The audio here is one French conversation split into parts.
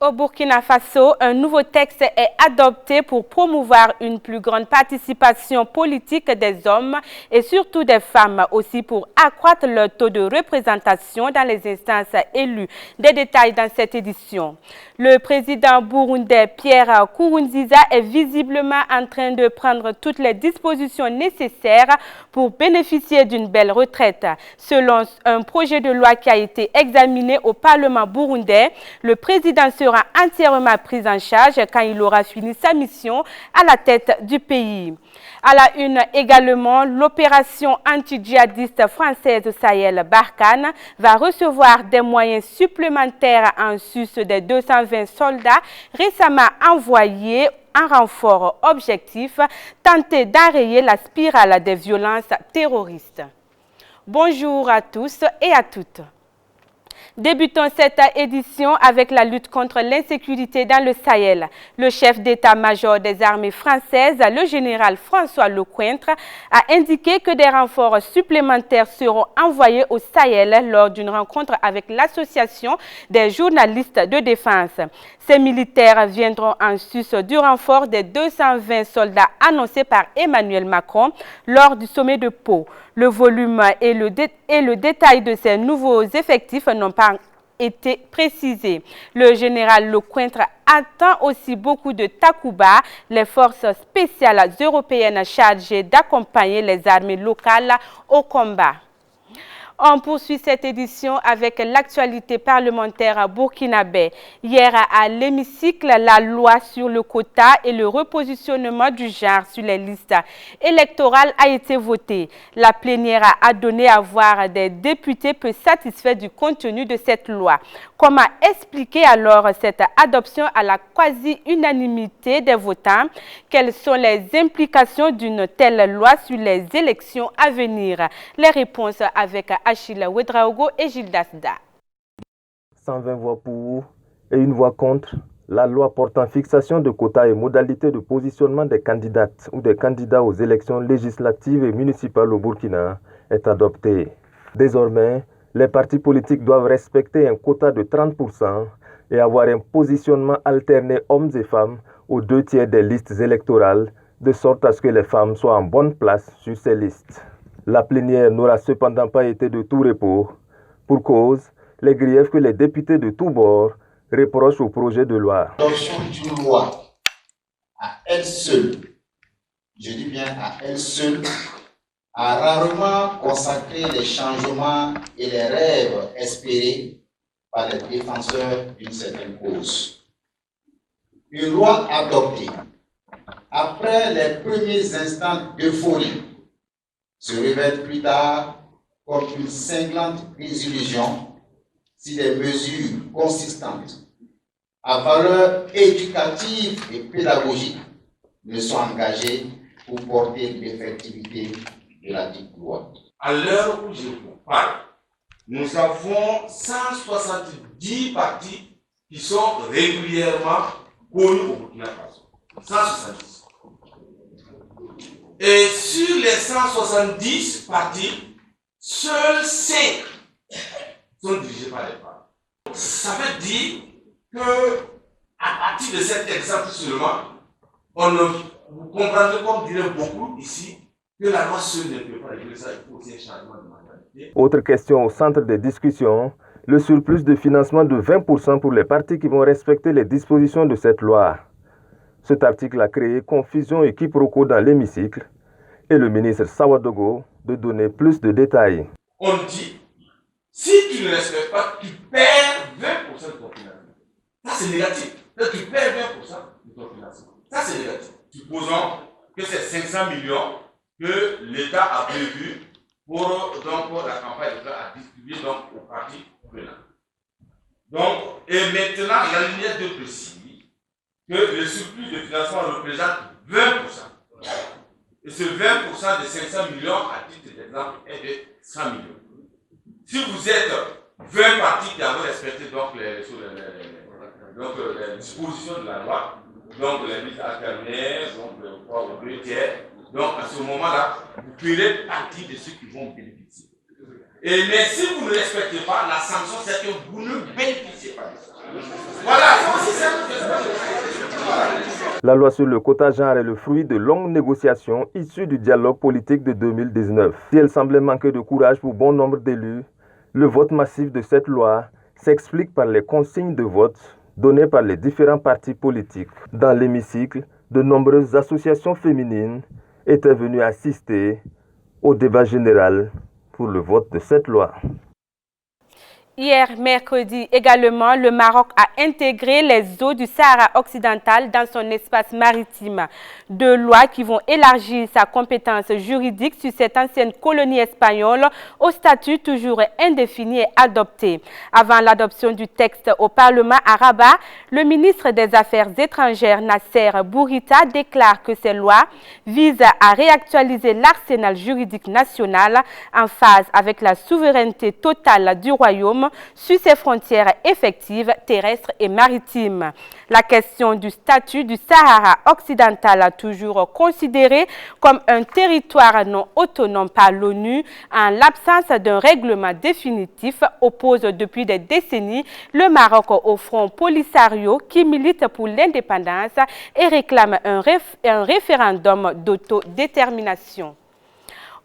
Au Burkina Faso, un nouveau texte est adopté pour promouvoir une plus grande participation politique des hommes et surtout des femmes, aussi pour accroître leur taux de représentation dans les instances élues. Des détails dans cette édition. Le président burundais Pierre Nkurunziza est visiblement en train de prendre toutes les dispositions nécessaires pour bénéficier d'une belle retraite. Selon un projet de loi qui a été examiné au Parlement burundais, le président sera entièrement pris en charge quand il aura fini sa mission à la tête du pays. À la une également, l'opération anti-djihadiste française au Sahel Barkhane va recevoir des moyens supplémentaires en sus des 220 soldats récemment envoyés en renfort objectif, tenter d'enrayer la spirale des violences terroristes. Bonjour à tous et à toutes. Débutons cette édition avec la lutte contre l'insécurité dans le Sahel. Le chef d'état-major des armées françaises, le général François Lecointre, a indiqué que des renforts supplémentaires seront envoyés au Sahel lors d'une rencontre avec l'association des journalistes de défense. Ces militaires viendront en sus du renfort des 220 soldats annoncés par Emmanuel Macron lors du sommet de Pau. Le volume et le détail de ces nouveaux effectifs n'ont pas été précisés. Le général Lecointre attend aussi beaucoup de Takuba, les forces spéciales européennes chargées d'accompagner les armées locales au combat. On poursuit cette édition avec l'actualité parlementaire burkinabé. Hier, à l'hémicycle, la loi sur le quota et le repositionnement du genre sur les listes électorales a été votée. La plénière a donné à voir des députés peu satisfaits du contenu de cette loi. Comment expliquer alors cette adoption à la quasi-unanimité des votants? Quelles sont les implications d'une telle loi sur les élections à venir? Les réponses avec Achille Ouedraogo et Gilles Dasda. 120 voix pour et une voix contre, la loi portant fixation de quotas et modalités de positionnement des candidates ou des candidats aux élections législatives et municipales au Burkina est adoptée. Désormais, les partis politiques doivent respecter un quota de 30% et avoir un positionnement alterné hommes et femmes aux 2/3 des listes électorales, de sorte à ce que les femmes soient en bonne place sur ces listes. La plénière n'aura cependant pas été de tout repos. Pour cause, les griefs que les députés de tous bords reprochent au projet de loi. L'adoption d'une loi à elle seule, je dis bien à elle seule, a rarement consacré les changements et les rêves espérés par les défenseurs d'une certaine cause. Une loi adoptée après les premiers instants d'euphorie se révèle plus tard comme une cinglante désillusion si des mesures consistantes à valeur éducative et pédagogique ne sont engagées pour porter l'effectivité de la dite loi. À l'heure où je vous parle, nous avons 170 partis qui sont régulièrement connus au Burkina Faso. 170. Et sur les 170 partis, seuls 5 sont dirigés par les femmes. Ça veut dire que, à partir de cet exemple seulement, vous comprendrez, comme dirait beaucoup ici, que la loi seule ne peut pas régler ça, il faut aussi un changement de mentalité. Autre question au centre des discussions, le surplus de financement de 20% pour les partis qui vont respecter les dispositions de cette loi. Cet article a créé confusion et quiproquo dans l'hémicycle et le ministre Sawadogo de donner plus de détails. On dit, si tu ne respectes pas, tu perds 20% de ton financement. Ça c'est négatif. Tu perds 20% de ton financement. Ça c'est négatif. Supposons que c'est 500 millions que l'État a prévu pour la campagne à distribuer aux partis prenants. Donc, et maintenant, la ligne de précis que le surplus de financement représente 20%. Et ce 20% de 500 millions, à titre d'exemple, est de 100 millions. Si vous êtes 20 partis qui avez respecté les dispositions de la loi, donc les listes alternées, donc le poids au 2/3, donc à ce moment-là, vous ferez partie de ceux qui vont bénéficier. Mais si vous ne respectez pas, la sanction, c'est que vous ne bénéficiez pas de ça. Voilà, c'est aussi simple que ça. La loi sur le quota genre est le fruit de longues négociations issues du dialogue politique de 2019. Si elle semblait manquer de courage pour bon nombre d'élus, le vote massif de cette loi s'explique par les consignes de vote données par les différents partis politiques. Dans l'hémicycle, de nombreuses associations féminines étaient venues assister au débat général pour le vote de cette loi. Hier, mercredi, également, le Maroc a intégré les eaux du Sahara occidental dans son espace maritime. Deux lois qui vont élargir sa compétence juridique sur cette ancienne colonie espagnole au statut toujours indéfini et adopté. Avant l'adoption du texte au Parlement à Rabat, le ministre des Affaires étrangères Nasser Bourita déclare que ces lois visent à réactualiser l'arsenal juridique national en phase avec la souveraineté totale du royaume sur ses frontières effectives terrestres et maritimes. La question du statut du Sahara occidental, toujours considéré comme un territoire non autonome par l'ONU, en l'absence d'un règlement définitif, oppose depuis des décennies le Maroc au Front Polisario qui milite pour l'indépendance et réclame un référendum d'autodétermination.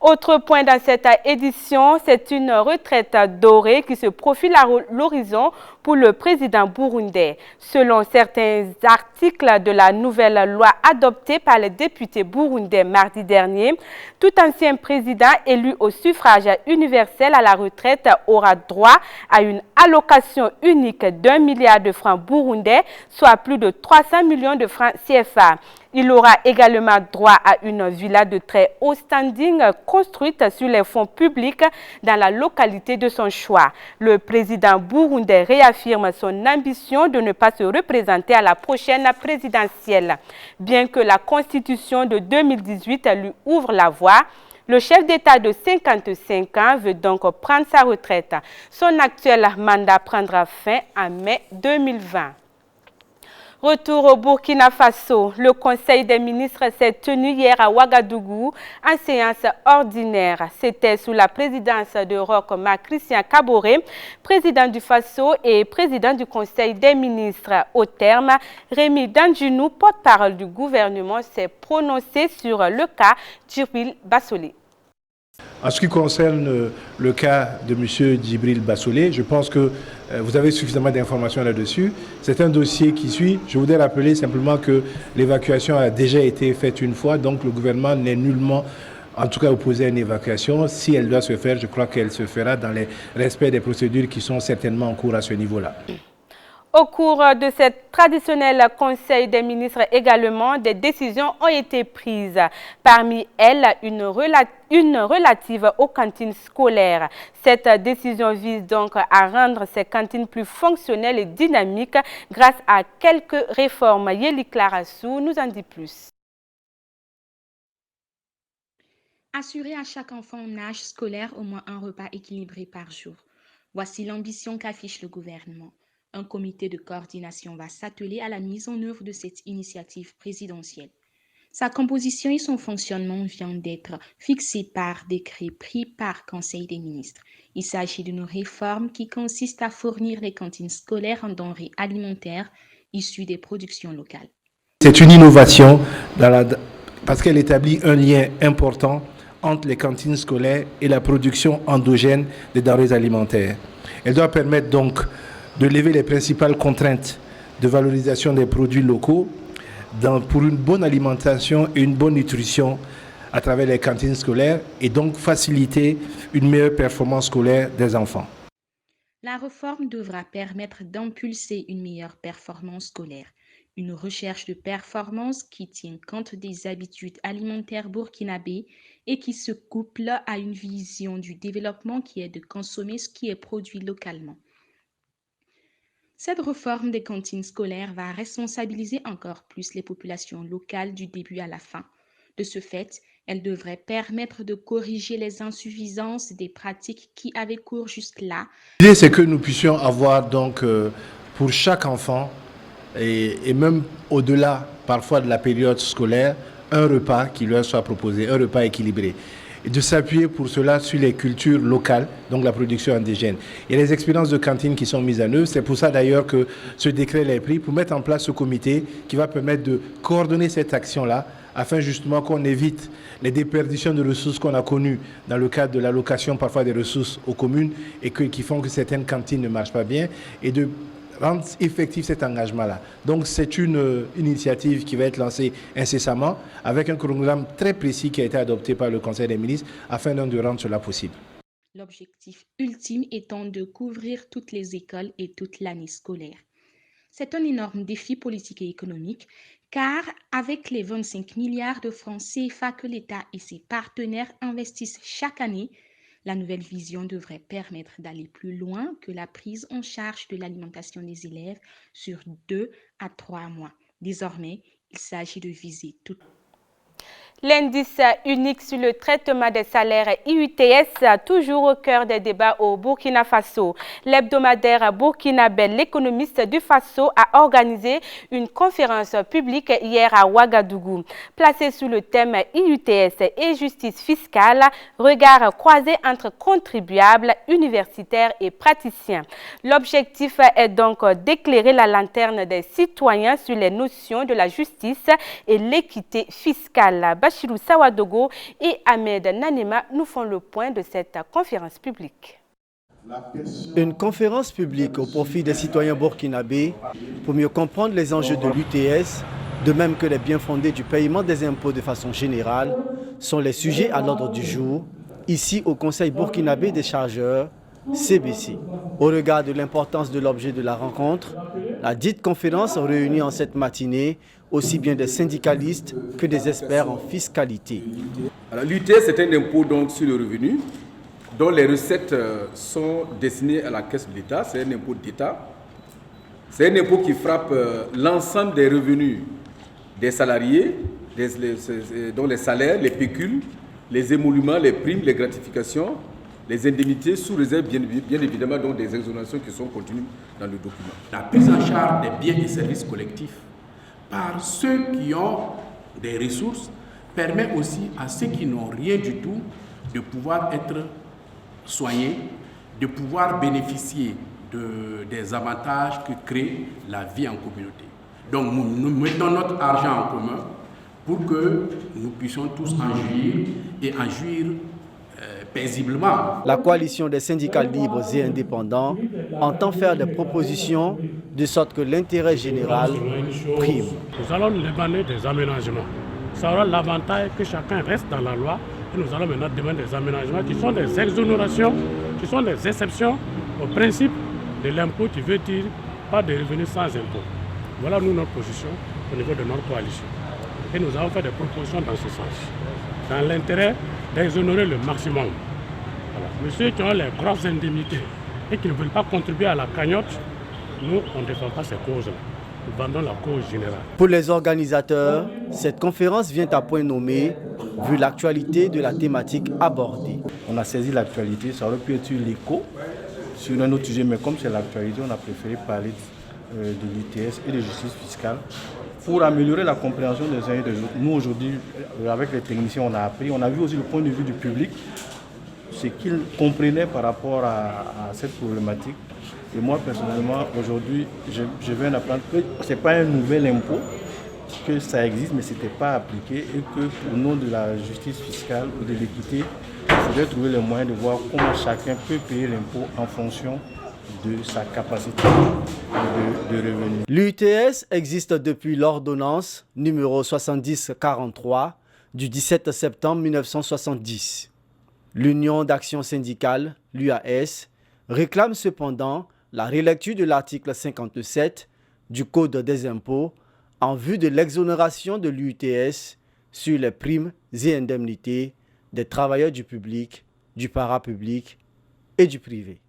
Autre point dans cette édition, c'est une retraite dorée qui se profile à l'horizon pour le président burundais. Selon certains articles de la nouvelle loi adoptée par les députés burundais mardi dernier, tout ancien président élu au suffrage universel à la retraite aura droit à une allocation unique d'1 milliard de francs burundais, soit plus de 300 millions de francs CFA. Il aura également droit à une villa de très haut standing construite sur les fonds publics dans la localité de son choix. Le président burundais réaffirme son ambition de ne pas se représenter à la prochaine présidentielle. Bien que la constitution de 2018 lui ouvre la voie, le chef d'État de 55 ans veut donc prendre sa retraite. Son actuel mandat prendra fin en mai 2020. Retour au Burkina Faso. Le Conseil des ministres s'est tenu hier à Ouagadougou en séance ordinaire. C'était sous la présidence de Roch Marc Christian Kaboré, président du Faso et président du Conseil des ministres. Au terme, Rémi Dandjinou, porte-parole du gouvernement, s'est prononcé sur le cas Djibril Bassolé. En ce qui concerne le cas de M. Djibril Bassolé, je pense que vous avez suffisamment d'informations là-dessus. C'est un dossier qui suit. Je voudrais rappeler simplement que l'évacuation a déjà été faite une fois, donc le gouvernement n'est nullement, en tout cas, opposé à une évacuation. Si elle doit se faire, je crois qu'elle se fera dans le respect des procédures qui sont certainement en cours à ce niveau-là. Au cours de ce traditionnel Conseil des ministres également, des décisions ont été prises. Parmi elles, une relative aux cantines scolaires. Cette décision vise donc à rendre ces cantines plus fonctionnelles et dynamiques grâce à quelques réformes. Yéli Clarassou nous en dit plus. Assurer à chaque enfant en âge scolaire au moins un repas équilibré par jour. Voici l'ambition qu'affiche le gouvernement. Un comité de coordination va s'atteler à la mise en œuvre de cette initiative présidentielle. Sa composition et son fonctionnement viennent d'être fixés par décret pris par Conseil des ministres. Il s'agit d'une réforme qui consiste à fournir les cantines scolaires en denrées alimentaires issues des productions locales. C'est une innovation parce qu'elle établit un lien important entre les cantines scolaires et la production endogène des denrées alimentaires. Elle doit permettre donc de lever les principales contraintes de valorisation des produits locaux pour une bonne alimentation et une bonne nutrition à travers les cantines scolaires et donc faciliter une meilleure performance scolaire des enfants. La réforme devra permettre d'impulser une meilleure performance scolaire, une recherche de performance qui tient compte des habitudes alimentaires burkinabées et qui se couple à une vision du développement qui est de consommer ce qui est produit localement. Cette réforme des cantines scolaires va responsabiliser encore plus les populations locales du début à la fin. De ce fait, elle devrait permettre de corriger les insuffisances des pratiques qui avaient cours jusque-là. L'idée, c'est que nous puissions avoir donc pour chaque enfant et même au-delà parfois de la période scolaire, un repas qui leur soit proposé, un repas équilibré. et de s'appuyer pour cela sur les cultures locales, donc la production indigène. Il y a les expériences de cantine qui sont mises en œuvre. C'est pour ça d'ailleurs que ce décret est pris pour mettre en place ce comité qui va permettre de coordonner cette action-là afin justement qu'on évite les déperditions de ressources qu'on a connues dans le cadre de l'allocation parfois des ressources aux communes et qui font que certaines cantines ne marchent pas bien et de rendre effectif cet engagement-là. Donc c'est une initiative qui va être lancée incessamment avec un chronogramme très précis qui a été adopté par le Conseil des ministres afin de rendre cela possible. L'objectif ultime étant de couvrir toutes les écoles et toute l'année scolaire. C'est un énorme défi politique et économique car avec les 25 milliards de francs CFA que l'État et ses partenaires investissent chaque année, la nouvelle vision devrait permettre d'aller plus loin que la prise en charge de l'alimentation des élèves sur 2 à 3 mois. Désormais, il s'agit de viser tout. L'indice unique sur le traitement des salaires IUTS, toujours au cœur des débats au Burkina Faso. L'hebdomadaire burkinabé L'économiste du Faso a organisé une conférence publique hier à Ouagadougou. Placée sous le thème IUTS et justice fiscale, regard croisé entre contribuables, universitaires et praticiens. L'objectif est donc d'éclairer la lanterne des citoyens sur les notions de la justice et l'équité fiscale. Bachirou Sawadogo et Ahmed Nanema nous font le point de cette conférence publique. Une conférence publique au profit des citoyens burkinabés pour mieux comprendre les enjeux de l'UTS, de même que les biens fondés du paiement des impôts de façon générale, sont les sujets à l'ordre du jour, ici au Conseil burkinabé des chargeurs, CBC. Au regard de l'importance de l'objet de la rencontre, la dite conférence réunit en cette matinée aussi bien des syndicalistes que des experts en fiscalité. L'UTS est un impôt donc sur le revenu dont les recettes sont destinées à la caisse de l'État. C'est un impôt d'État. C'est un impôt qui frappe l'ensemble des revenus des salariés, dont les salaires, les pécules, les émoluments, les primes, les gratifications, les indemnités sous réserve bien évidemment donc des exonérations qui sont contenues dans le document. La prise en charge des biens et services collectifs par ceux qui ont des ressources permet aussi à ceux qui n'ont rien du tout de pouvoir être soignés, de pouvoir bénéficier des avantages que crée la vie en communauté. Donc nous mettons notre argent en commun pour que nous puissions tous en jouir et en jouir paisiblement. La coalition des syndicats libres et indépendants entend faire des propositions de sorte que l'intérêt général prime. Nous allons demander des aménagements. Ça aura l'avantage que chacun reste dans la loi et nous allons maintenant demander des aménagements qui sont des exonérations, qui sont des exceptions au principe de l'impôt qui veut dire pas de revenus sans impôt. Voilà nous notre position au niveau de notre coalition. Et nous avons fait des propositions dans ce sens, dans l'intérêt d'exonérer le maximum. Voilà. Mais ceux qui ont les grosses indemnités et qui ne veulent pas contribuer à la cagnotte, nous, on ne défend pas ces causes-là. Nous vendons la cause générale. Pour les organisateurs, cette conférence vient à point nommé, vu l'actualité de la thématique abordée. On a saisi l'actualité, ça aurait pu être sur l'écho, sur un autre sujet, mais comme c'est l'actualité, on a préféré parler de l'UTS et de justice fiscale pour améliorer la compréhension des uns et des autres. Nous, aujourd'hui, avec les techniciens, on a appris, on a vu aussi le point de vue du public, ce qu'ils comprenaient par rapport à cette problématique. Et moi, personnellement, aujourd'hui, je viens d'apprendre que ce n'est pas un nouvel impôt, que ça existe, mais ce n'était pas appliqué et que au nom de la justice fiscale ou de l'équité, il faudrait trouver le moyen de voir comment chacun peut payer l'impôt en fonction de sa capacité de revenu. L'UTS existe depuis l'ordonnance numéro 7043 du 17 septembre 1970. L'Union d'action syndicale, l'UAS, réclame cependant la relecture de l'article 57 du Code des impôts en vue de l'exonération de l'UTS sur les primes et indemnités des travailleurs du public, du parapublic et du privé.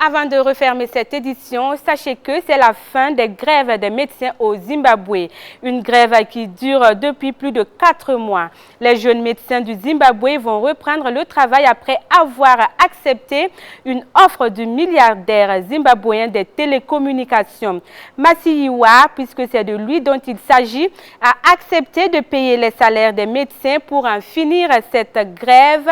Avant de refermer cette édition, sachez que c'est la fin des grèves des médecins au Zimbabwe. Une grève qui dure depuis plus de 4 mois. Les jeunes médecins du Zimbabwe vont reprendre le travail après avoir accepté une offre du milliardaire zimbabwéen des télécommunications. Masiyiwa, puisque c'est de lui dont il s'agit, a accepté de payer les salaires des médecins pour en finir avec cette grève,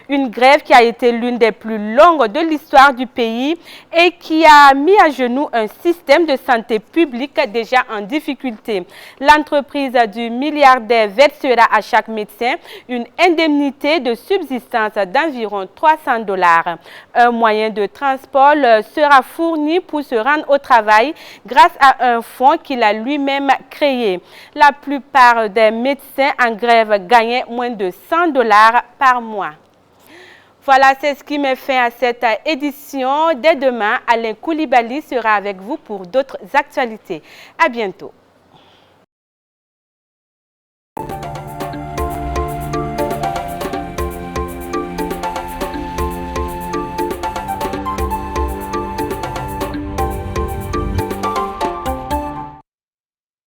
une grève qui a été l'une des plus longues de l'histoire du pays et qui a mis à genoux un système de santé publique déjà en difficulté. L'entreprise du milliardaire versera à chaque médecin une indemnité de subsistance d'environ $300. Un moyen de transport sera fourni pour se rendre au travail grâce à un fonds qu'il a lui-même créé. La plupart des médecins en grève gagnaient moins de $100 par mois. Voilà, c'est ce qui met fin à cette édition. Dès demain, Alain Koulibaly sera avec vous pour d'autres actualités. À bientôt.